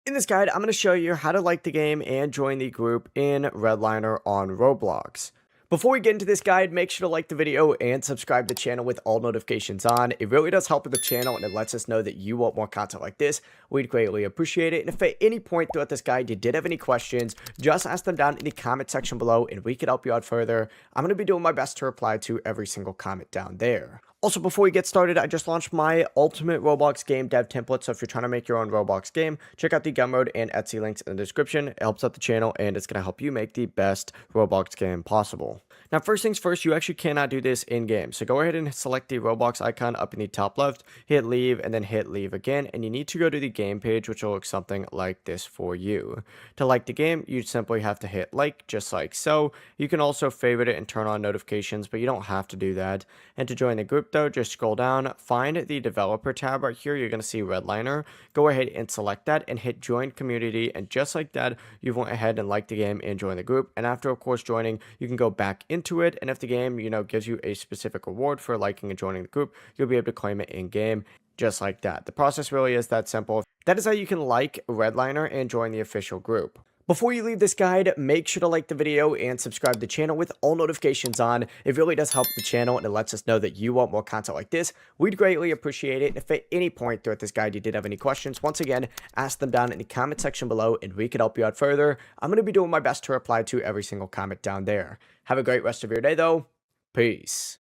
In this guide, I'm going to show you how to like the game and join the group in REDLINER on Roblox. Before we get into this guide, make sure to like the video and subscribe to the channel with all notifications on. It really does help with the channel and it lets us know that you want more content like this. We'd greatly appreciate it. And if at any point throughout this guide you did have any questions, just ask them down in the comment section below and we could help you out further. I'm going to be doing my best to reply to every single comment down there. Also, before we get started, I just launched my ultimate Roblox game dev template, so if you're trying to make your own Roblox game, check out the Gumroad and Etsy links in the description. It helps out the channel, and it's going to help you make the best Roblox game possible. Now, first things first, you actually cannot do this in-game, so go ahead and select the Roblox icon up in the top left, hit leave, and then hit leave again, and you need to go to the game page, which will look something like this for you. To like the game, you simply have to hit like, just like so. You can also favorite it and turn on notifications, but you don't have to do that. And to join the group, though, just scroll down, find the developer tab right here. You're going to see REDLINER. Go ahead and select that and hit join community, and just like that, you've went ahead and liked the game and joined the group. And after, of course, joining, you can go back into it, and if the game gives you a specific reward for liking and joining the group, you'll be able to claim it in game, just like that. The process really is that simple. That is how you can like REDLINER and join the official group. Before you leave this guide, make sure to like the video and subscribe to the channel with all notifications on. It really does help the channel and it lets us know that you want more content like this. We'd greatly appreciate it. If at any point throughout this guide you did have any questions, once again, ask them down in the comment section below and we could help you out further. I'm going to be doing my best to reply to every single comment down there. Have a great rest of your day though. Peace.